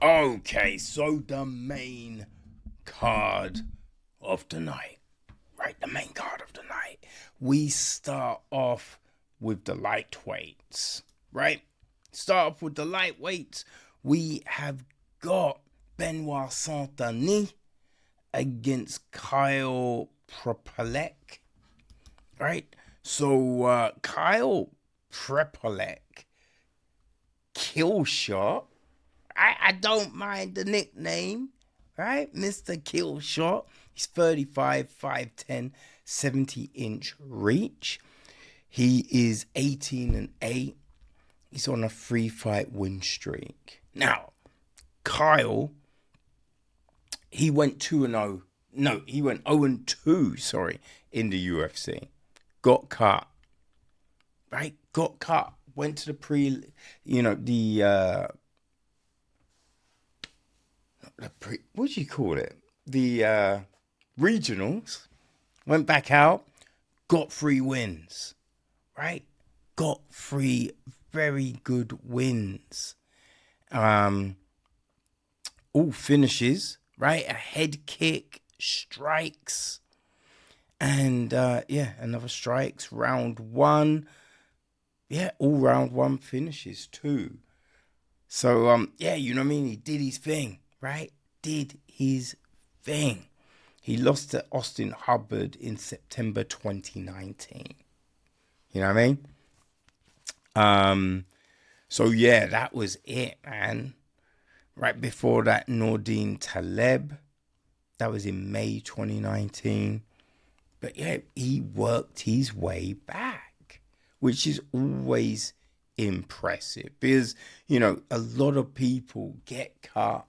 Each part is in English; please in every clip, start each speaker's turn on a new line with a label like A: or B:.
A: Okay, so the main card of the night, right? The main card of the night. We start off with the lightweights, right? Start off with the lightweights. We have got Benoît Denis against Kyle Prepolec, right? So Kyle Prepolec, kill shot. I don't mind the nickname, right? Mr. Killshot. He's 35, 5'10", 70-inch reach. He is 18-8. He's on a 3-fight win streak. Now, Kyle, he went 2-0. No, he went 0-2, sorry, in the UFC. Got cut, right? Got cut. Went to the what do you call it? The regionals. Went back out, got 3 wins, right? Got 3 very good wins. All finishes, right? A head kick, strikes, and another strikes. Round 1. Yeah, all round 1 finishes too. So you know what I mean? He did his thing, right? Did his thing. He lost to Austin Hubbard in September 2019. You know what I mean? That was it, man. Right before that, Nordine Taleb. That was in May 2019. But yeah, he worked his way back, which is always impressive because, a lot of people get cut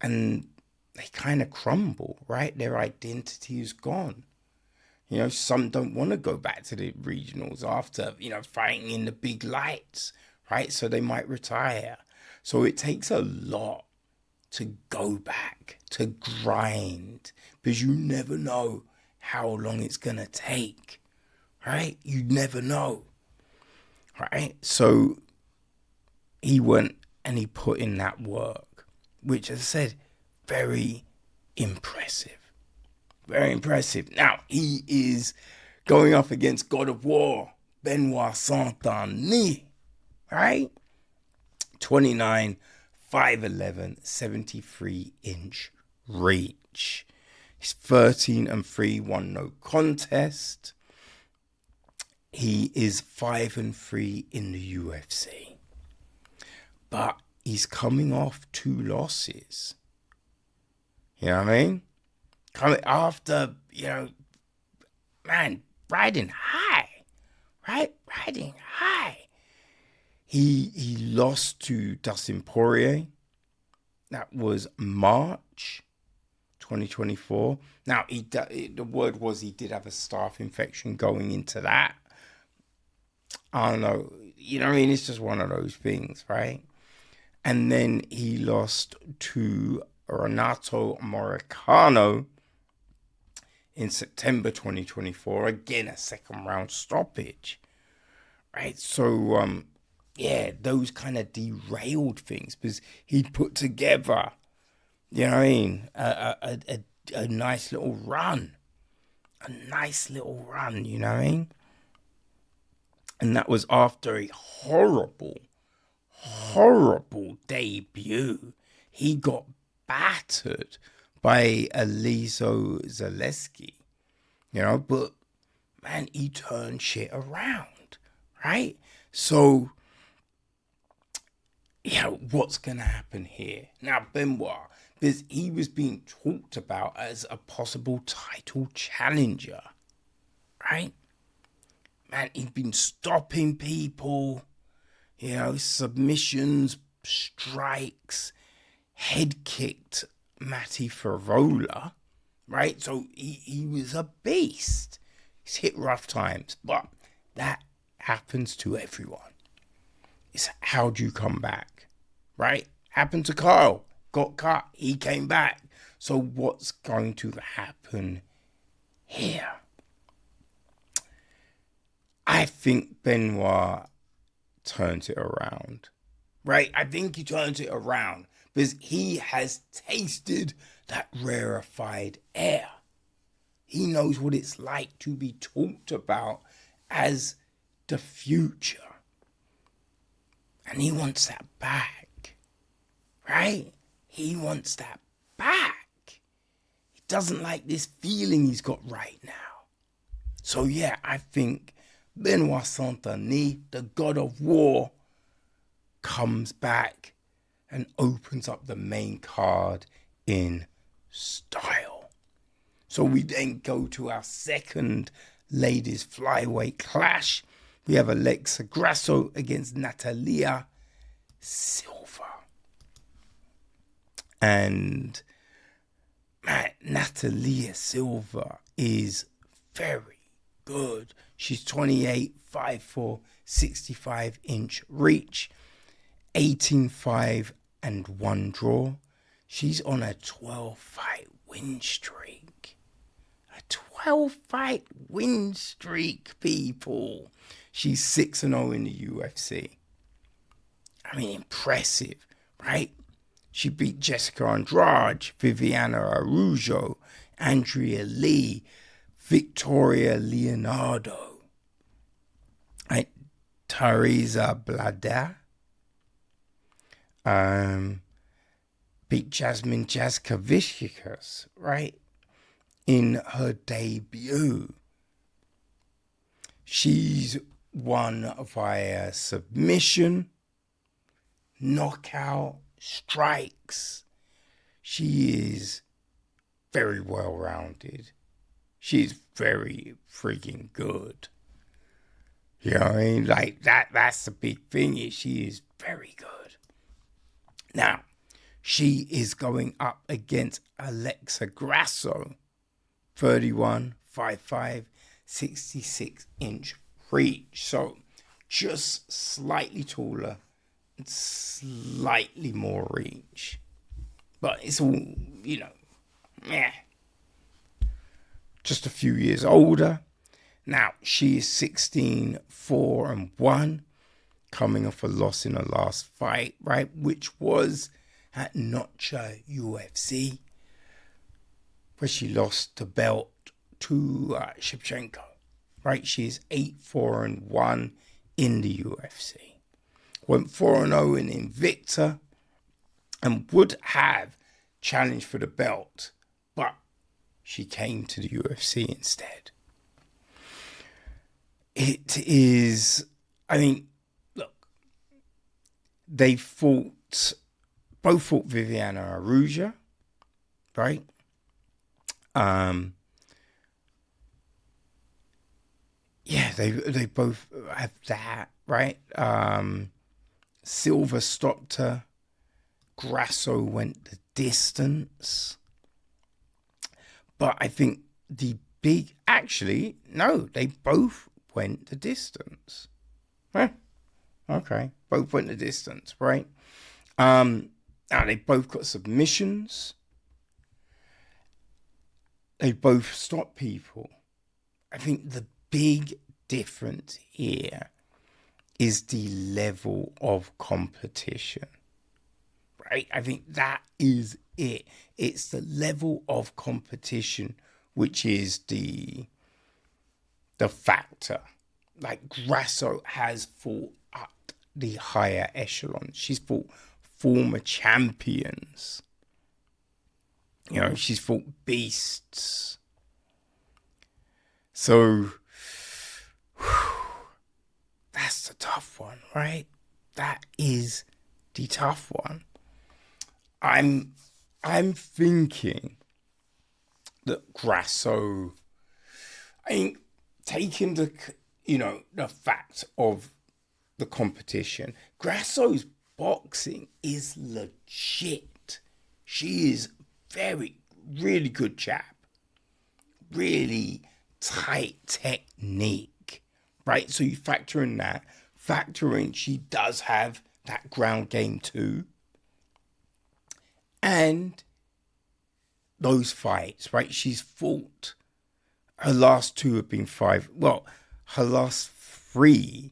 A: and they kind of crumble, right? Their identity is gone. Some don't want to go back to the regionals after, fighting in the big lights, right? So they might retire. So it takes a lot to go back, to grind, because you never know how long it's going to take, right? You never know, right? So he went and he put in that work, which, as I said, very impressive. Very impressive. Now, he is going up against God of War, Benoît Denis, right? 29, 5'11", 73-inch reach. He's 13-3, won no contest. He is 5-3 in the UFC. But he's coming off 2 losses. You know what I mean? Coming after, riding high, right? Riding high. He lost to Dustin Poirier. That was March 2024. Now, the word was he did have a staph infection going into that. I don't know. You know what I mean? It's just one of those things, right? And then he lost to Renato Moicano in September 2024. Again, a second round stoppage, right? So, those kind of derailed things because he put together, you know what I mean, a nice little run. A nice little run, you know what I mean? And that was after a horrible debut. He got battered by Alizo Zaleski, but man, he turned shit around, right? So, what's going to happen here? Now, Benoît, because he was being talked about as a possible title challenger, right? Man, he'd been stopping people, submissions, strikes, head kicked Matti Ferola, right? So he was a beast. He's hit rough times, but that happens to everyone. It's how do you come back, right? Happened to Kyle. Got cut. He came back. So what's going to happen here? I think Benoît turns it around, right? I think he turns it around because he has tasted that rarefied air. He knows what it's like to be talked about as the future. And he wants that back, right? He wants that back. He doesn't like this feeling he's got right now. So yeah, I think Benoît Saint-Denis, the god of war, comes back and opens up the main card in style. So we then go to our second ladies flyweight clash. We have Alexa Grasso against Natália Silva. And man, Natália Silva is very good. She's 28, 5'4", 65-inch reach, 18-5 and 1 draw. She's on a 12-fight win streak. A 12-fight win streak, people. She's 6-0 in the UFC. I mean, impressive, right? She beat Jessica Andrade, Viviana Araújo, Andrea Lee, Victoria Leonardo, right? Teresa Blada, beat Jasmine Jaskavicius, right? In her debut. She's won via submission, knockout, strikes. She is very well-rounded. She's very freaking good. You know what I mean? Like, that's the big thing, is she is very good. Now, she is going up against Alexa Grasso, 31, 5'5", 66-inch reach. So, just slightly taller and slightly more reach. But it's all, you know, just a few years older. Now, she is 16, 4 and 1, coming off a loss in her last fight, right? Which was at Notcha UFC, where she lost the belt to Shevchenko, right? She is 8, 4 and 1 in the UFC. Went 4-0 in Invicta and would have challenged for the belt, but she came to the UFC instead. It is, I mean, look, both fought Viviana Araújo, right? Yeah, they both have that, right? Silva stopped her. Grasso went the distance. But I think they both went the distance. Okay, both went the distance, right? Now they both got submissions. They both stopped people. I think the big difference here is the level of competition, right? I think that is it. It's the level of competition which is the factor. Like, Grasso has fought at the higher echelon. She's fought former champions. You know, she's fought beasts. So that's the tough one, right? That is the tough one. I'm thinking that Grasso, I think, taking the fact of the competition, Grasso's boxing is legit. She is really good chap. Really tight technique, right? So you factor in she does have that ground game too. And those fights, right? She's fought, her last two have been her last 4,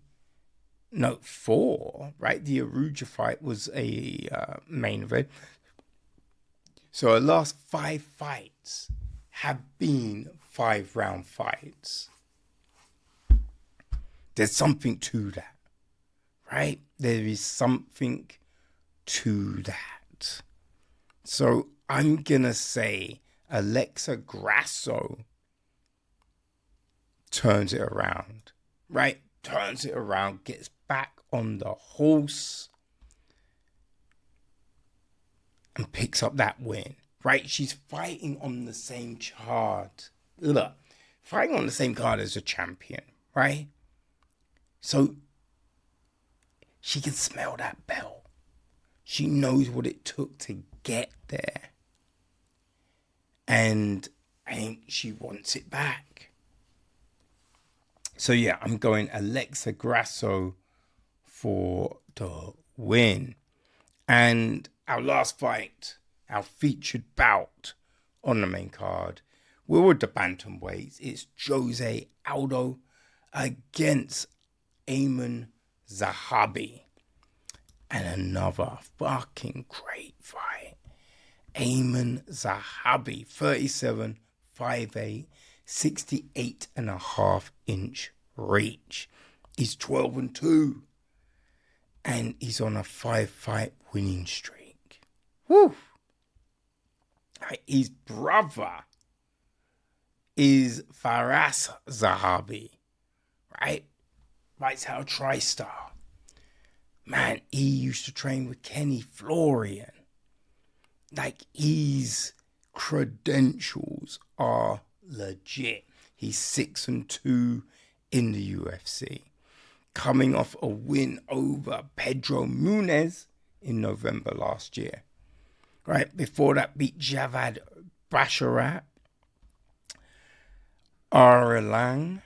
A: right? The Araújo fight was a main event. So her last 5 fights have been 5-round fights. There's something to that, right? There is something to that. So I'm going to say Alexa Grasso turns it around, right? Turns it around, gets back on the horse and picks up that win, right? She's fighting on the same card. Look, fighting on the same card as a champion, right? So she can smell that belt. She knows what it took to get there. And I think she wants it back. So yeah, I'm going Alexa Grasso for the win. And our last fight, our featured bout on the main card, we're with the Bantamweights. It's José Aldo against Aiemann Zahabi. And another fucking great fight. Aiemann Zahabi, 37, 5'8", 68.5-inch reach. He's 12-2. And he's on a 5-fight winning streak. Woo! His brother is Faraz Zahabi, right? Fights out TriStar. Man, he used to train with Kenny Florian. Like, his credentials are legit. He's 6-2 in the UFC. Coming off a win over Pedro Munez in November last year. Right, before that beat Javad Basharat, Aiemann,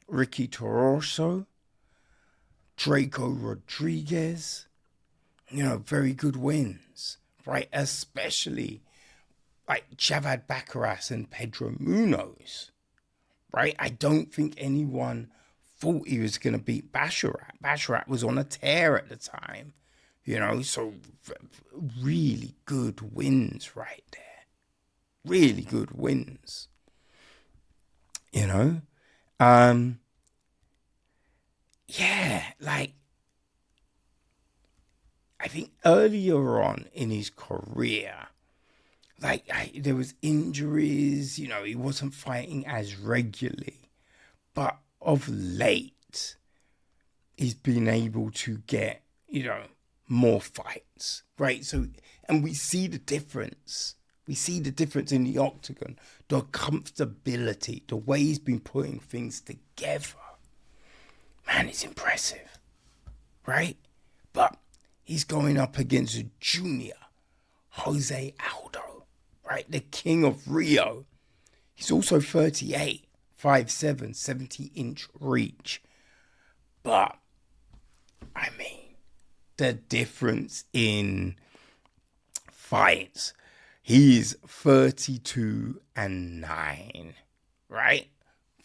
A: Ricky Toroso, Draco Rodriguez. You know, very good wins, right? Especially like Javad Baccarat and Pedro Munoz, right? I don't think anyone thought he was going to beat Basharat. Basharat was on a tear at the time, you know, so really good wins right there. Really good wins, you know. Yeah, like, I think earlier on in his career, like, there was injuries, you know, he wasn't fighting as regularly. But of late, he's been able to get, you know, more fights, right? So, and we see the difference. We see the difference in the octagon, the comfortability, the way he's been putting things together. Man, it's impressive, right? But he's going up against a junior, José Aldo, right? The king of Rio. He's also 38, 5'7", 70-inch reach. But, I mean, the difference in fights, he's 32-9, right?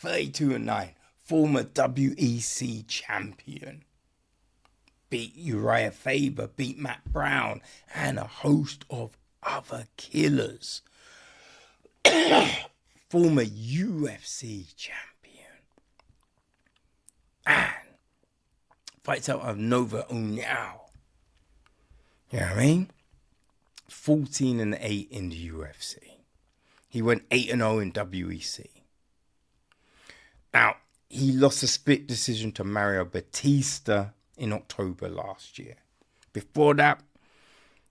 A: 32-9. Former WEC champion. Beat Uriah Faber, beat Matt Brown, and a host of other killers. Former UFC champion. And fights out of Nova União. You know what I mean? 14-8 in the UFC. He went 8-0 in WEC. Now, he lost a split decision to Mario Batista in October last year. Before that,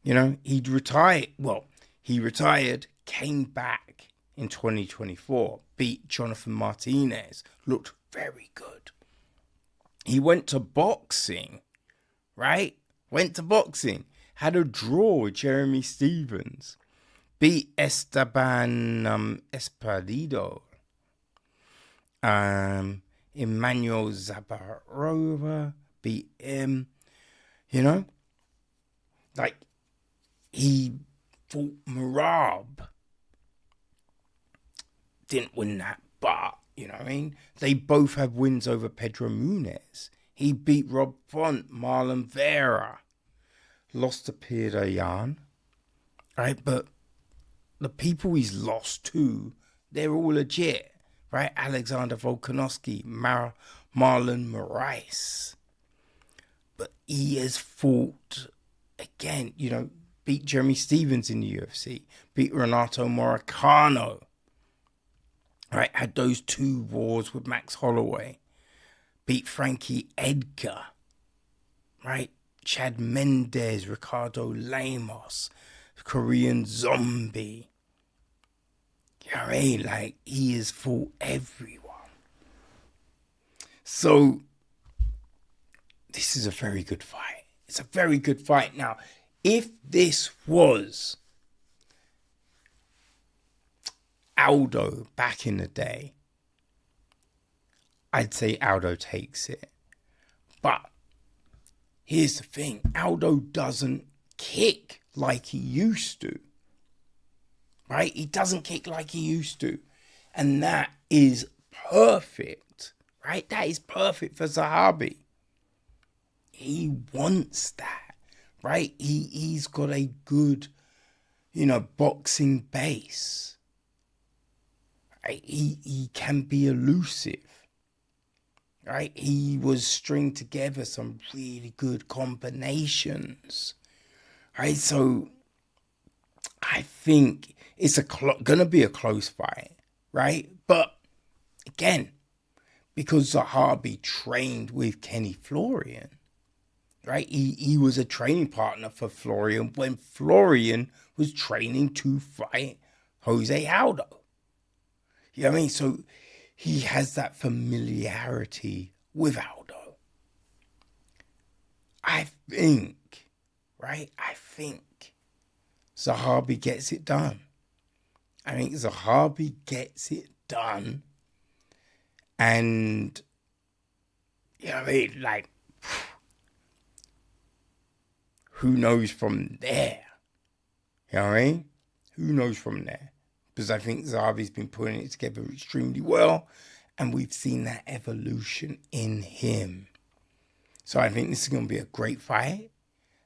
A: you know, he'd retired. Well, he retired, came back in 2024, beat Jonathan Martinez, looked very good. He went to boxing, right? Went to boxing, had a draw with Jeremy Stevens, beat Esteban Espadido, Emmanuel Zabarova, beat him, you know? Like, he fought Marab. Didn't win that, but, you know what I mean? They both have wins over Pedro Munez. He beat Rob Font, Marlon Vera. Lost to Pierre Yan. right? But the people he's lost to, they're all legit, right? Alexander Volkanovski, Marlon Moraes. But he has fought, again, beat Jeremy Stevens in the UFC, beat Renato Moicano, right? Had those 2 wars with Max Holloway, beat Frankie Edgar, right? Chad Mendes, Ricardo Lemos, Korean Zombie. You know what I mean? Like, he has fought everyone. So, this is a very good fight. It's a very good fight. Now, if this was Aldo back in the day, I'd say Aldo takes it. But here's the thing. Aldo doesn't kick like he used to. Right? He doesn't kick like he used to. And that is perfect. Right? That is perfect for Zahabi. He wants that. Right? He's got a good, boxing base. Right? He can be elusive. Right? He was stringing together some really good combinations. Right? So I think it's gonna be a close fight, right? But again, because Zahabi trained with Kenny Florian, right? He was a training partner for Florian when Florian was training to fight Jose Aldo. You know what I mean? So he has that familiarity with Aldo. I think Zahabi gets it done. I think Zahabi gets it done. And, like, who knows from there? You know what I mean? Who knows from there? Because I think Zahabi's been putting it together extremely well. And we've seen that evolution in him. So I think this is going to be a great fight.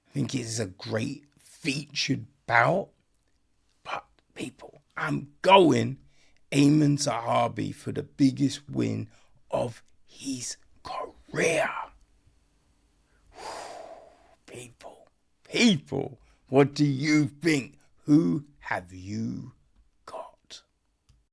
A: I think it's a great featured bout. But, people, I'm going Aiemann Zahabi for the biggest win of his career. People, what do you think? Who have you